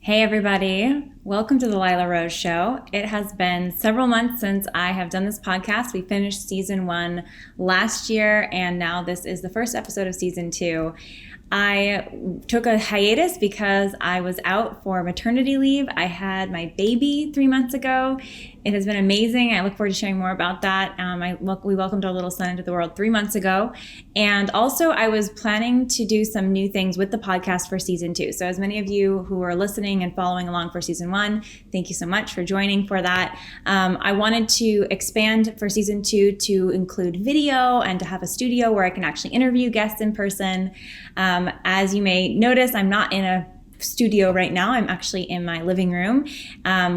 Hey everybody, welcome to the Lila Rose Show. It has been several months since I have done this podcast. We finished season 1 last year, and now this is the first episode of season 2. I took a hiatus because I was out for maternity leave. I had my baby 3 months ago. It has been amazing. I look forward to sharing more about that. We welcomed our little son into the world 3 months ago. And also I was planning to do some new things with the podcast for season 2. So as many of you who are listening and following along for season 1, thank you so much for joining for that. I wanted to expand for season 2 to include video and to have a studio where I can actually interview guests in person. As you may notice, I'm not in a studio right now. I'm actually in my living room.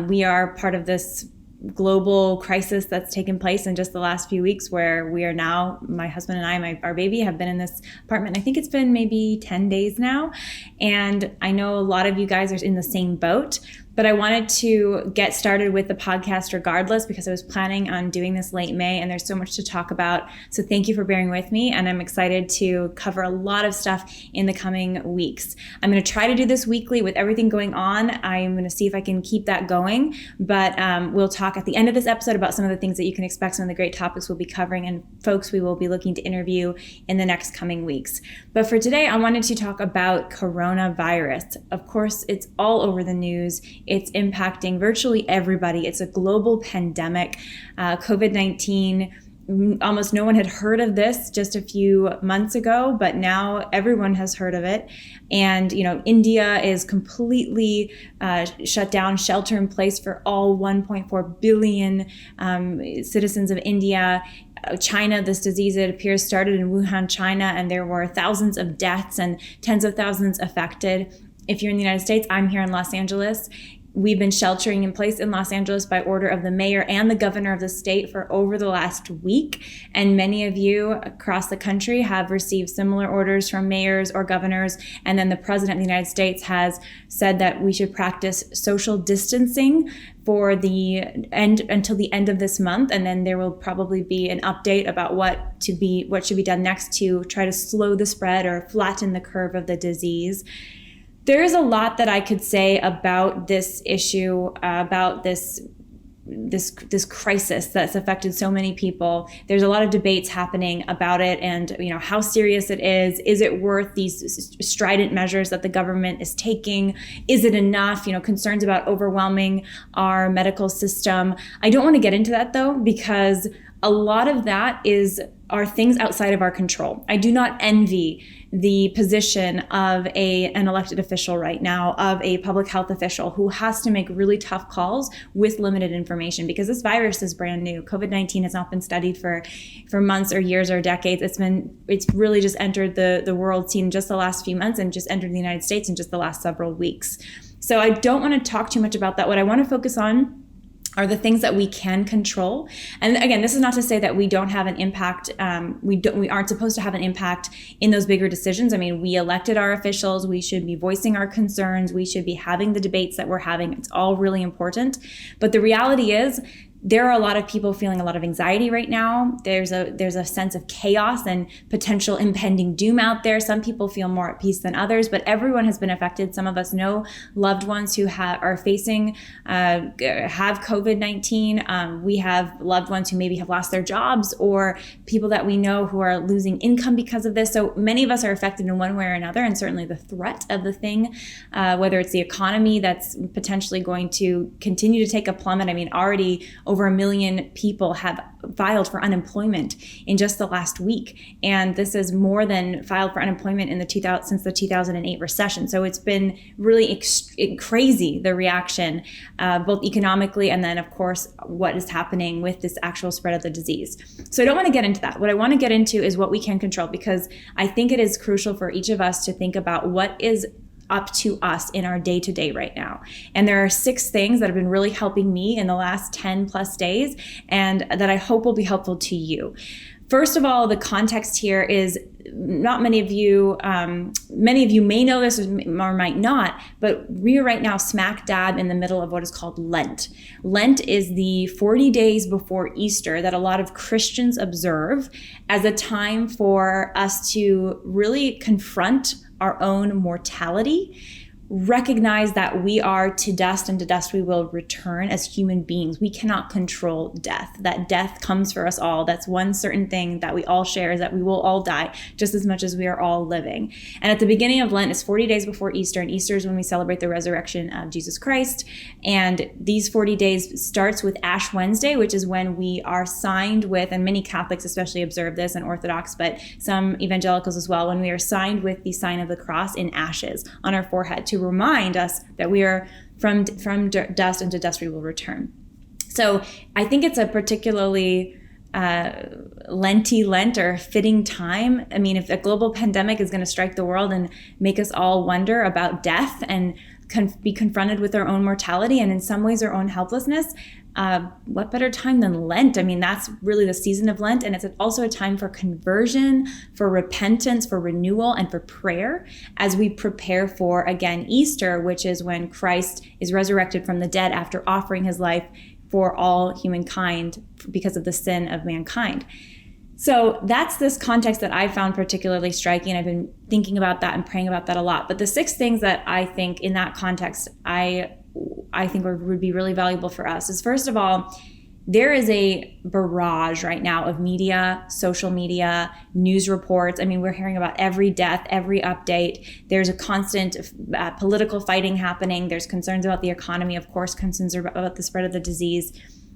We are part of this global crisis that's taken place in just the last few weeks, where we are now, my husband and I, our baby, have been in this apartment. I think it's been maybe 10 days now. And I know a lot of you guys are in the same boat. But I wanted to get started with the podcast regardless, because I was planning on doing this late May and there's so much to talk about. So thank you for bearing with me, and I'm excited to cover a lot of stuff in the coming weeks. I'm going to try to do this weekly with everything going on. I'm going to see if I can keep that going, but we'll talk at the end of this episode about some of the things that you can expect, some of the great topics we'll be covering, and folks we will be looking to interview in the next coming weeks. But for today, I wanted to talk about coronavirus. Of course, it's all over the news. It's impacting virtually everybody. It's a global pandemic. COVID-19, almost no one had heard of this just a few months ago, but now everyone has heard of it. And, India is completely shut down, shelter in place for all 1.4 billion citizens of India. China, this disease, it appears, started in Wuhan, China, and there were thousands of deaths and tens of thousands affected. If you're in the United States, I'm here in Los Angeles. We've been sheltering in place in Los Angeles by order of the mayor and the governor of the state for over the last week. And many of you across the country have received similar orders from mayors or governors. And then the president of the United States has said that we should practice social distancing for the end until the end of this month. And then there will probably be an update about what should be done next to try to slow the spread or flatten the curve of the disease. There is a lot that I could say about this issue, about this crisis that's affected so many people. There's a lot of debates happening about it, and how serious it is. Is it worth these strident measures that the government is taking? Is it enough? Concerns about overwhelming our medical system. I don't want to get into that though, because a lot of that are things outside of our control. I do not envy the position of an elected official right now, of a public health official who has to make really tough calls with limited information, because this virus is brand new. COVID-19 has not been studied for months or years or decades. It's really just entered the world scene just the last few months, and just entered the United States in just the last several weeks. So I don't want to talk too much about that. What I want to focus on are the things that we can control. And again, this is not to say that we don't have an impact. We aren't supposed to have an impact in those bigger decisions. I mean, we elected our officials. We should be voicing our concerns. We should be having the debates that we're having. It's all really important. But the reality is, there are a lot of people feeling a lot of anxiety right now. There's a sense of chaos and potential impending doom out there. Some people feel more at peace than others, but everyone has been affected. Some of us know loved ones who are facing, have COVID-19. We have loved ones who maybe have lost their jobs, or people that we know who are losing income because of this. So many of us are affected in one way or another, and certainly the threat of the thing, whether it's the economy that's potentially going to continue to take a plummet. I mean, already over 1 million people have filed for unemployment in just the last week. And this is more than filed for unemployment since the 2008 recession. So it's been really crazy, the reaction, both economically and then, of course, what is happening with this actual spread of the disease. So I don't want to get into that. What I want to get into is what we can control, because I think it is crucial for each of us to think about what is up to us in our day-to-day right now. And there are 6 things that have been really helping me in the last 10 plus days, and that I hope will be helpful to you. First of all, the context here is, not many of you may know this or might not, but we are right now smack dab in the middle of what is called Lent. Lent is the 40 days before Easter that a lot of Christians observe as a time for us to really confront our own mortality, recognize that we are to dust and to dust we will return as human beings. We cannot control death. That death comes for us all. That's one certain thing that we all share, is that we will all die just as much as we are all living. And at the beginning of Lent is 40 days before Easter, and Easter is when we celebrate the resurrection of Jesus Christ. And these 40 days starts with Ash Wednesday, which is when we are signed with, and many Catholics especially observe this, and Orthodox, but some evangelicals as well, when we are signed with the sign of the cross in ashes on our forehead to remind us that we are from dust, and to dust we will return. So I think it's a particularly Lent or fitting time. I mean, if a global pandemic is going to strike the world and make us all wonder about death and be confronted with our own mortality and in some ways our own helplessness, what better time than Lent? I mean, that's really the season of Lent, and it's also a time for conversion, for repentance, for renewal, and for prayer as we prepare for, again, Easter, which is when Christ is resurrected from the dead after offering his life for all humankind because of the sin of mankind. So that's this context that I found particularly striking. I've been thinking about that and praying about that a lot. But the 6 things that I think in that context, I think would be really valuable for us is, first of all, there is a barrage right now of media, social media, news reports. I mean, we're hearing about every death, every update. There's a constant political fighting happening. There's concerns about the economy, of course, concerns about the spread of the disease.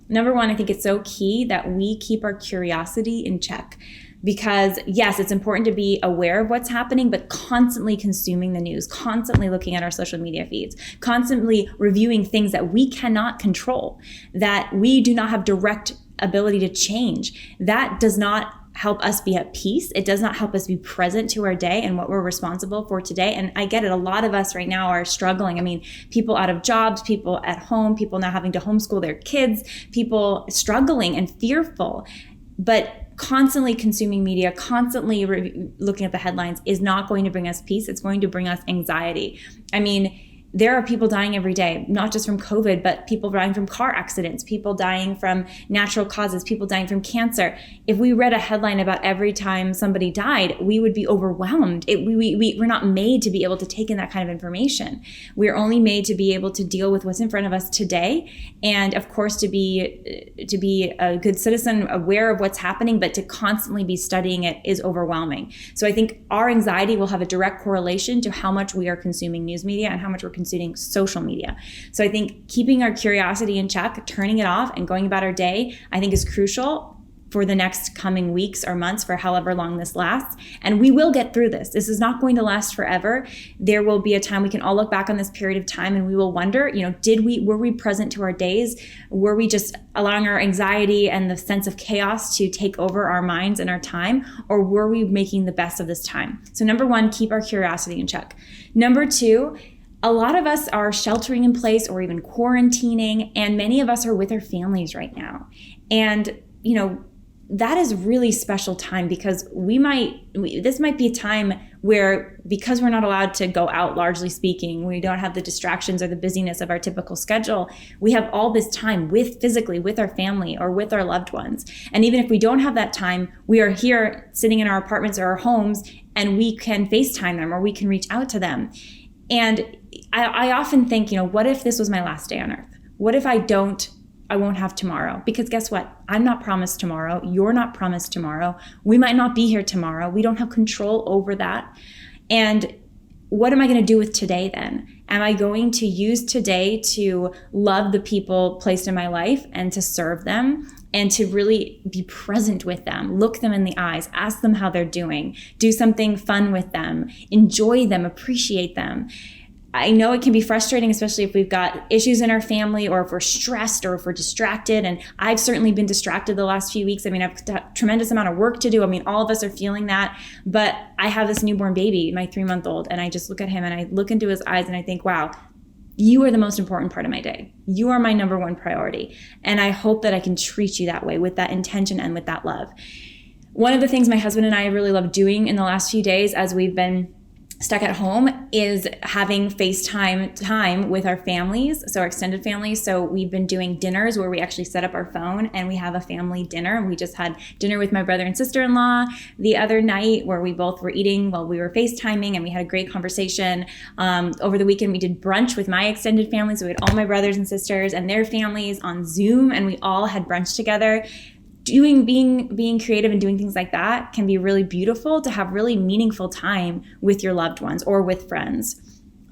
Number one, I think it's so key that we keep our curiosity in check. Because yes, it's important to be aware of what's happening, but constantly consuming the news, constantly looking at our social media feeds, constantly reviewing things that we cannot control, that we do not have direct ability to change. That does not help us be at peace. It does not help us be present to our day and what we're responsible for today. And I get it. A lot of us right now are struggling. I mean, people out of jobs, people at home, people now having to homeschool their kids, people struggling and fearful. But constantly consuming media, constantly looking at the headlines is not going to bring us peace. It's going to bring us anxiety. I mean, there are people dying every day, not just from COVID, but people dying from car accidents, people dying from natural causes, people dying from cancer. If we read a headline about every time somebody died, we would be overwhelmed. We're not made to be able to take in that kind of information. We're only made to be able to deal with what's in front of us today. And of course, to be a good citizen, aware of what's happening, but to constantly be studying it is overwhelming. So I think our anxiety will have a direct correlation to how much we are consuming news media and how much we're consuming social media. So I think keeping our curiosity in check, turning it off and going about our day, I think is crucial for the next coming weeks or months, for however long this lasts. And we will get through this. This is not going to last forever. There will be a time we can all look back on this period of time and we will wonder, were we present to our days? Were we just allowing our anxiety and the sense of chaos to take over our minds and our time? Or were we making the best of this time? So number one, keep our curiosity in check. Number two, a lot of us are sheltering in place or even quarantining, and many of us are with our families right now. And, that is really special time because this might be a time where, because we're not allowed to go out, largely speaking, we don't have the distractions or the busyness of our typical schedule, we have all this time physically with our family or with our loved ones. And even if we don't have that time, we are here sitting in our apartments or our homes, and we can FaceTime them or we can reach out to them. And I often think, what if this was my last day on earth? What if I won't have tomorrow? Because guess what? I'm not promised tomorrow. You're not promised tomorrow. We might not be here tomorrow. We don't have control over that. And what am I going to do with today then? Am I going to use today to love the people placed in my life and to serve them and to really be present with them, look them in the eyes, ask them how they're doing, do something fun with them, enjoy them, appreciate them? I know it can be frustrating, especially if we've got issues in our family or if we're stressed or if we're distracted. And I've certainly been distracted the last few weeks. I mean, I've got a tremendous amount of work to do. I mean, all of us are feeling that. But I have this newborn baby, my 3-month-old, and I just look at him and I look into his eyes and I think, wow, you are the most important part of my day. You are my number one priority. And I hope that I can treat you that way, with that intention and with that love. One of the things my husband and I really love doing in the last few days, as we've been stuck at home is having FaceTime time with our families, so our extended families. So we've been doing dinners where we actually set up our phone and we have a family dinner. And we just had dinner with my brother and sister-in-law the other night where we both were eating while we were FaceTiming, and we had a great conversation. Over the weekend, we did brunch with my extended family. So we had all my brothers and sisters and their families on Zoom, and we all had brunch together. Being creative and doing things like that can be really beautiful to have really meaningful time with your loved ones or with friends.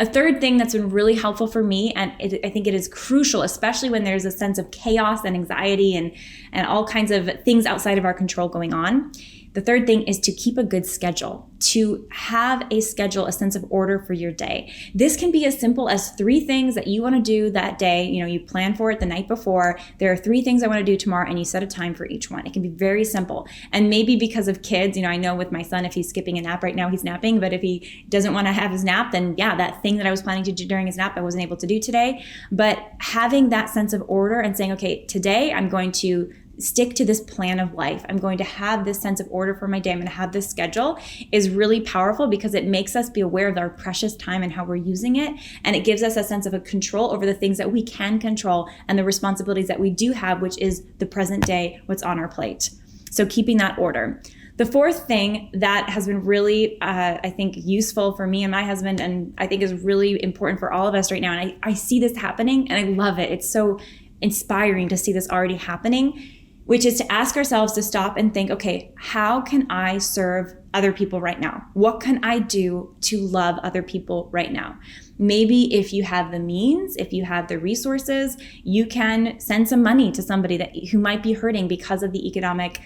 A third thing that's been really helpful for me, and I think it is crucial, especially when there's a sense of chaos and anxiety and all kinds of things outside of our control going on. The third thing is to keep a good schedule, to have a schedule, a sense of order for your day. This can be as simple as 3 things that you want to do that day. You plan for it the night before. There are 3 things I want to do tomorrow, and you set a time for each one. It can be very simple. And maybe because of kids, I know with my son, if he's skipping a nap right now, he's napping. But if he doesn't want to have his nap, then yeah, that thing that I was planning to do during his nap, I wasn't able to do today. But having that sense of order and saying, okay, today I'm going to stick to this plan of life. I'm going to have this sense of order for my day. I'm going to have this schedule is really powerful because it makes us be aware of our precious time and how we're using it. And it gives us a sense of a control over the things that we can control and the responsibilities that we do have, which is the present day, what's on our plate. So keeping that order. The fourth thing that has been really, I think, useful for me and my husband, and I think is really important for all of us right now, and I see this happening and I love it. It's so inspiring to see this already happening, which is to ask ourselves to stop and think, okay, how can I serve other people right now? What can I do to love other people right now? Maybe if you have the means, if you have the resources, you can send some money to somebody who might be hurting because of the economic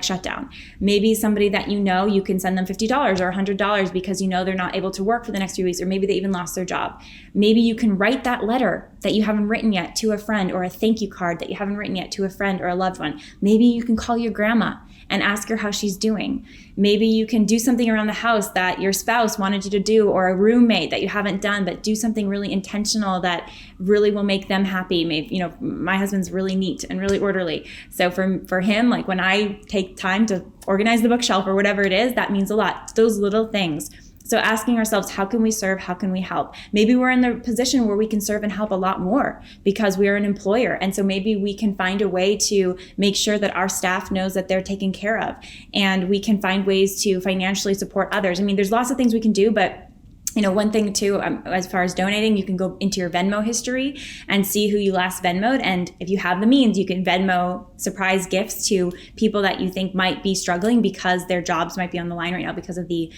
shutdown. Maybe somebody that you can send them $50 or $100 because they're not able to work for the next few weeks, or maybe they even lost their job. Maybe you can write that letter that you haven't written yet to a friend, or a thank you card that you haven't written yet to a friend or a loved one. Maybe you can call your grandma and ask her how she's doing. Maybe you can do something around the house that your spouse wanted you to do, or a roommate that you haven't done, but do something really intentional that really will make them happy. Maybe, my husband's really neat and really orderly. So for him, like when I take time to organize the bookshelf or whatever it is, that means a lot. Those little things. So asking ourselves, how can we serve? How can we help? Maybe we're in the position where we can serve and help a lot more because we are an employer. And so maybe we can find a way to make sure that our staff knows that they're taken care of. And we can find ways to financially support others. There's lots of things we can do, but one thing too, as far as donating, you can go into your Venmo history and see who you last Venmoed. And if you have the means, you can Venmo surprise gifts to people that you think might be struggling because their jobs might be on the line right now because of the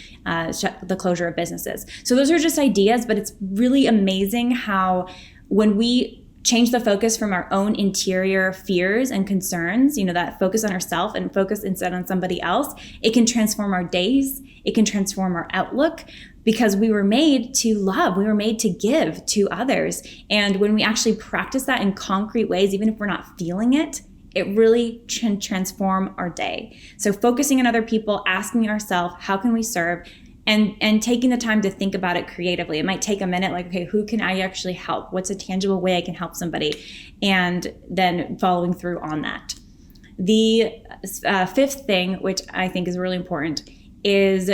closure of businesses. So those are just ideas, but it's really amazing how when we change the focus from our own interior fears and concerns, that focus on ourselves and focus instead on somebody else, it can transform our days. It can transform our outlook because we were made to love. We were made to give to others. And when we actually practice that in concrete ways, even if we're not feeling it, it really can transform our day. So focusing on other people, asking ourselves, how can we serve? And taking the time to think about it creatively. It might take a minute, like, okay, who can I actually help? What's a tangible way I can help somebody? And then following through on that. The fifth thing, which I think is really important, is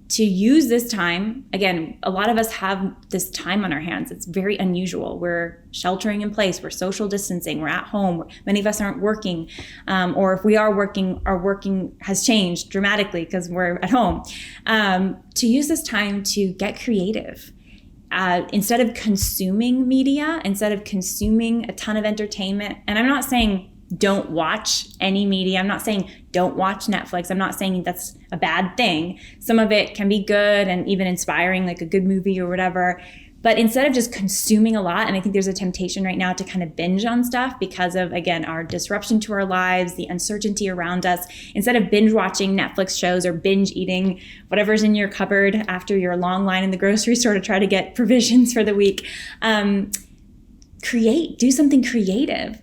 to use this time. Again, a lot of us have this time on our hands. It's very unusual. We're sheltering in place. We're social distancing. We're at home. Many of us aren't working. Or if we are working, our working has changed dramatically because we're at home. To use this time to get creative. Instead of consuming media, instead of consuming a ton of entertainment, and I'm not saying don't watch any media. I'm not saying don't watch Netflix. I'm not saying that's a bad thing. Some of it can be good and even inspiring, like a good movie or whatever. But instead of just consuming a lot, and I think there's a temptation right now to kind of binge on stuff because of, again, our disruption to our lives, the uncertainty around us. Instead of binge watching Netflix shows or binge eating whatever's in your cupboard after your long line in the grocery store to try to get provisions for the week, do something creative.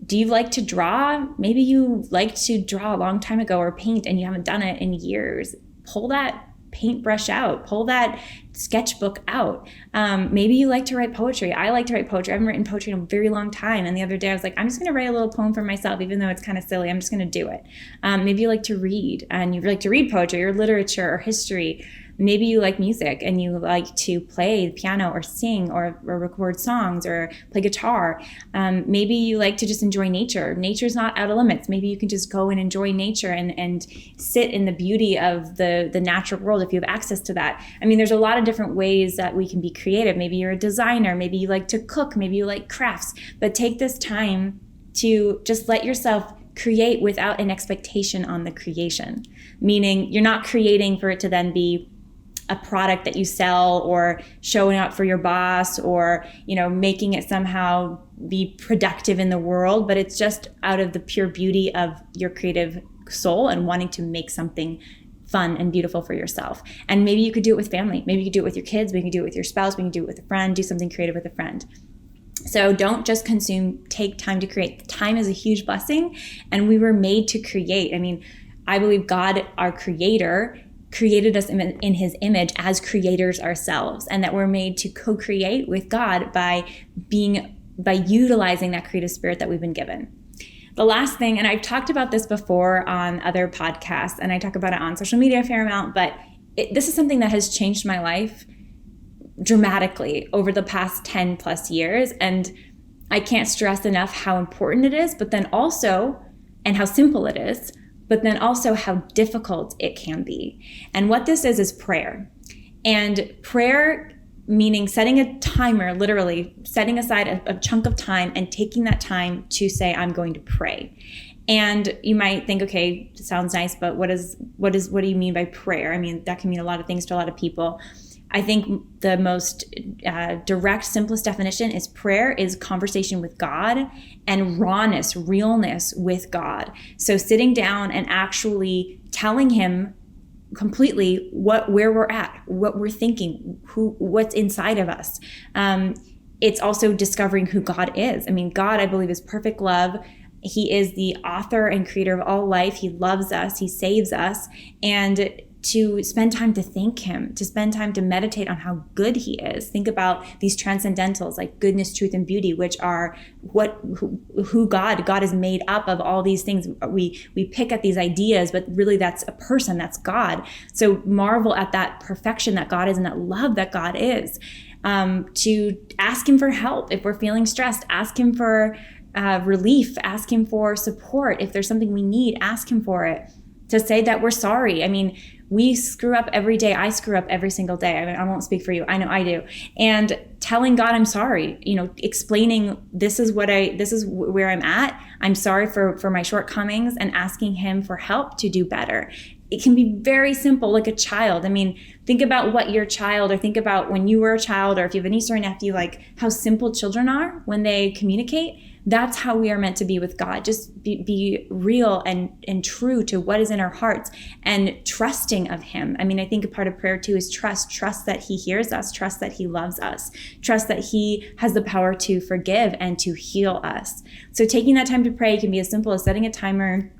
Do you like to draw? Maybe you liked to draw a long time ago or paint and you haven't done it in years. Pull that paintbrush out. Pull that sketchbook out. Maybe you like to write poetry. I like to write poetry. I haven't written poetry in a very long time. And the other day I was like, I'm just going to write a little poem for myself, even though it's kind of silly. I'm just going to do it. Maybe you like to read and you like to read poetry or literature or history. Maybe you like music and you like to play the piano or sing or record songs or play guitar. Maybe you like to just enjoy nature. Nature's not out of limits. Maybe you can just go and enjoy nature and sit in the beauty of the natural world if you have access to that. I mean, there's a lot of different ways that we can be creative. Maybe you're a designer. Maybe you like to cook. Maybe you like crafts. But take this time to just let yourself create without an expectation on the creation. Meaning you're not creating for it to then be a product that you sell or showing up for your boss or, making it somehow be productive in the world, but it's just out of the pure beauty of your creative soul and wanting to make something fun and beautiful for yourself. And maybe you could do it with family. Maybe you could do it with your kids. Maybe you could do it with your spouse. Maybe you could do it with a friend. Do something creative with a friend. So don't just consume, take time to create. Time is a huge blessing, and we were made to create. I mean, I believe God, our creator, created us in his image as creators ourselves, and that we're made to co-create with God by utilizing that creative spirit that we've been given. The last thing, and I've talked about this before on other podcasts, and I talk about it on social media a fair amount, but this is something that has changed my life dramatically over the past 10 plus years. And I can't stress enough how important it is, but then also, and how simple it is, but then also how difficult it can be. And what this is prayer. And prayer, meaning setting a timer, literally setting aside a chunk of time and taking that time to say, I'm going to pray. And you might think, okay, it sounds nice, but what do you mean by prayer? I mean, that can mean a lot of things to a lot of people. I think the most direct, simplest definition is prayer is conversation with God and rawness, realness with God. So sitting down and actually telling him completely where we're at, what we're thinking, what's inside of us. It's also discovering who God is. I mean, God, I believe, is perfect love. He is the author and creator of all life. He loves us. He saves us. And to spend time to thank him, to spend time to meditate on how good he is. Think about these transcendentals like goodness, truth, and beauty, which are who God is made up of all these things. We pick at these ideas, but really that's a person, that's God. So marvel at that perfection that God is and that love that God is. To ask him for help if we're feeling stressed, ask him for relief, ask him for support. If there's something we need, ask him for it. To say that we're sorry. I mean, we screw up every day. I screw up every single day. I mean, I won't speak for you. I know I do. And telling God I'm sorry, explaining this is where I'm at. I'm sorry for my shortcomings, and asking him for help to do better. It can be very simple, like a child. I mean, think about what your child, or think about when you were a child, or if you have a niece or a nephew, like how simple children are when they communicate. That's how we are meant to be with God. Just be real and true to what is in our hearts, and trusting of him. I mean, I think a part of prayer too is trust that he hears us, trust that he loves us, trust that he has the power to forgive and to heal us. So taking that time to pray can be as simple as setting a timer.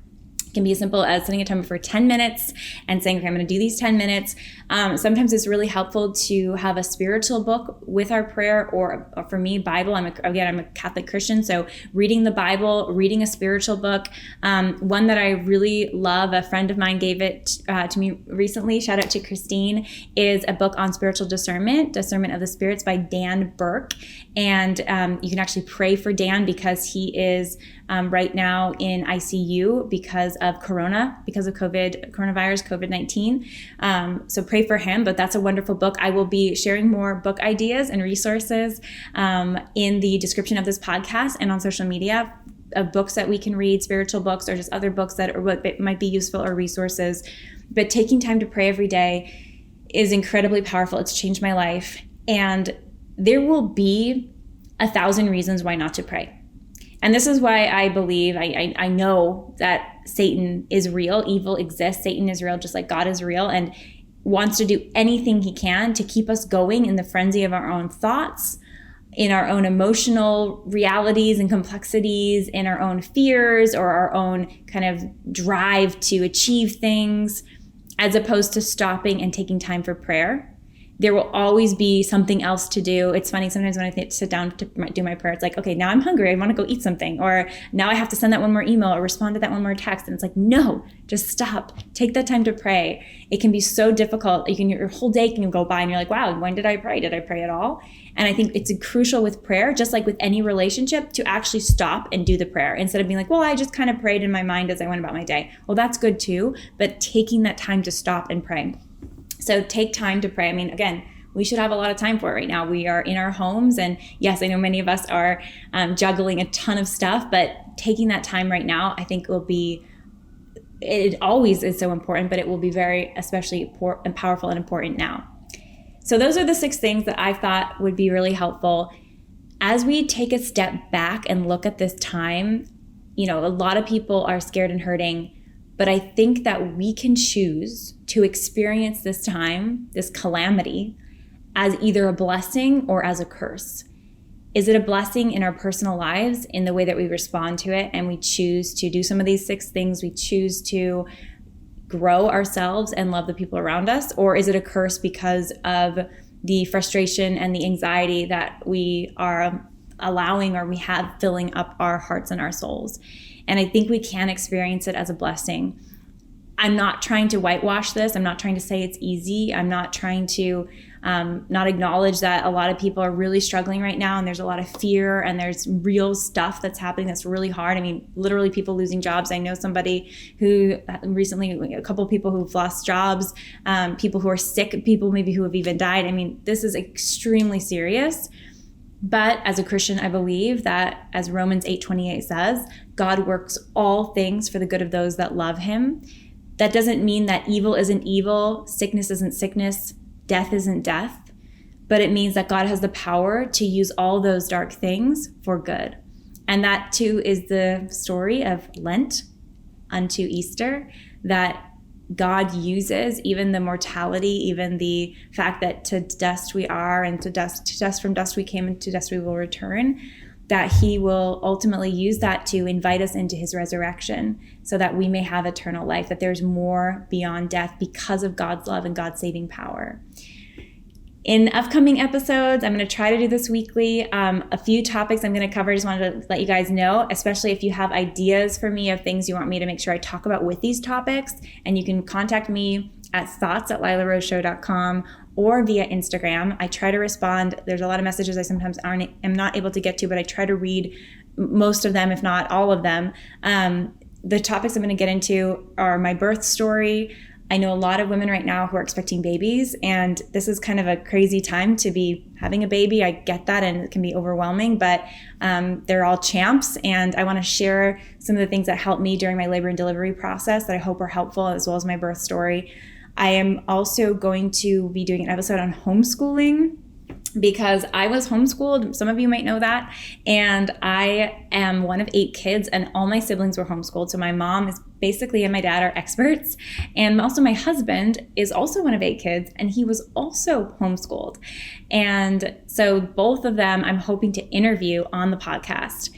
Can be as simple as setting a timer for 10 minutes and saying, okay, I'm going to do these 10 minutes. Sometimes it's really helpful to have a spiritual book with our prayer, or for me, Bible. I'm a Catholic Christian, so reading the Bible, reading a spiritual book. One that I really love, a friend of mine gave it to me recently, shout out to Christine, is a book on spiritual discernment of the Spirits by Dan Burke. And you can actually pray for Dan because he is right now in ICU because of coronavirus, COVID-19. So pray for him, but that's a wonderful book. I will be sharing more book ideas and resources in the description of this podcast and on social media of books that we can read, spiritual books, or just other books that might be useful, or resources. But taking time to pray every day is incredibly powerful. It's changed my life. And there will be 1,000 reasons why not to pray. And this is why I believe, I know that Satan is real, evil exists, Satan is real, just like God is real, and wants to do anything he can to keep us going in the frenzy of our own thoughts, in our own emotional realities and complexities, in our own fears, or our own kind of drive to achieve things, as opposed to stopping and taking time for prayer. there will always be something else to do. It's funny, sometimes when I sit down to do my prayer, it's like, okay, now I'm hungry, I want to go eat something, or now I have to send that one more email or respond to that one more text. And it's like, no, just stop. Take that time to pray. It can be so difficult. Your whole day can go by and you're like, wow, when did I pray? Did I pray at all? And I think it's crucial with prayer, just like with any relationship, to actually stop and do the prayer instead of being like, well, I just kind of prayed in my mind as I went about my day. Well, that's good too, but taking that time to stop and pray. So take time to pray. I mean, again, we should have a lot of time for it right now. We are in our homes, and yes, I know many of us are juggling a ton of stuff, but taking that time right now, I think it always is so important, but it will be very especially powerful and important now. So those are the 6 things that I thought would be really helpful. As we take a step back and look at this time, a lot of people are scared and hurting, but I think that we can choose to experience this time, this calamity, as either a blessing or as a curse. Is it a blessing in our personal lives in the way that we respond to it and we choose to do some of these 6 things, we choose to grow ourselves and love the people around us? Or is it a curse because of the frustration and the anxiety that we are allowing or we have filling up our hearts and our souls? And I think we can experience it as a blessing. I'm not trying to whitewash this. I'm not trying to say it's easy. I'm not trying to not acknowledge that a lot of people are really struggling right now, and there's a lot of fear and there's real stuff that's happening that's really hard. I mean, literally people losing jobs. I know somebody who recently, a couple of people who've lost jobs, people who are sick, people maybe who have even died. I mean, this is extremely serious. But as a Christian, I believe that, as Romans 8:28 says, God works all things for the good of those that love him. That doesn't mean that evil isn't evil, sickness isn't sickness, death isn't death, but it means that God has the power to use all those dark things for good. And that too is the story of Lent unto Easter, that God uses even the mortality, even the fact that to dust we are, and to dust from dust we came, and to dust we will return, that he will ultimately use that to invite us into his resurrection so that we may have eternal life, that there's more beyond death because of God's love and God's saving power. In upcoming episodes, I'm going to try to do this weekly. A few topics I'm going to cover. I just wanted to let you guys know, especially if you have ideas for me of things you want me to make sure I talk about with these topics. And you can contact me at thoughts@lilaroseshow.com or via Instagram. I try to respond. There's a lot of messages I sometimes am not able to get to, but I try to read most of them, if not all of them. The topics I'm going to get into are my birth story. I know a lot of women right now who are expecting babies, and this is kind of a crazy time to be having a baby. I get that, and it can be overwhelming, but they're all champs, and I want to share some of the things that helped me during my labor and delivery process that I hope are helpful, as well as my birth story. I am also going to be doing an episode on homeschooling, because I was homeschooled. Some of you might know that. And I am one of 8 kids, and all my siblings were homeschooled. So my mom is basically, and my dad are experts. And also my husband is also one of 8 kids, and he was also homeschooled. And so both of them I'm hoping to interview on the podcast.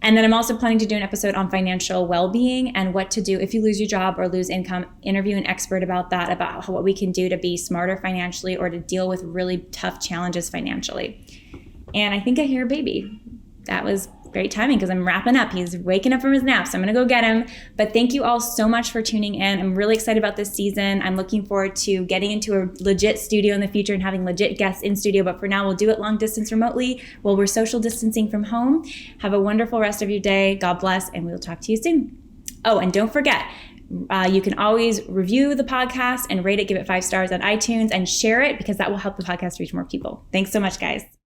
And then I'm also planning to do an episode on financial well-being and what to do if you lose your job or lose income, interview an expert about that, about what we can do to be smarter financially or to deal with really tough challenges financially. And I think I hear a baby. That was great timing because I'm wrapping up. He's waking up from his nap, so I'm going to go get him. But thank you all so much for tuning in. I'm really excited about this season. I'm looking forward to getting into a legit studio in the future and having legit guests in studio. But for now, we'll do it long distance remotely while we're social distancing from home. Have a wonderful rest of your day. God bless, and we'll talk to you soon. Oh, and don't forget, you can always review the podcast and rate it, give it 5 stars on iTunes, and share it because that will help the podcast reach more people. Thanks so much, guys.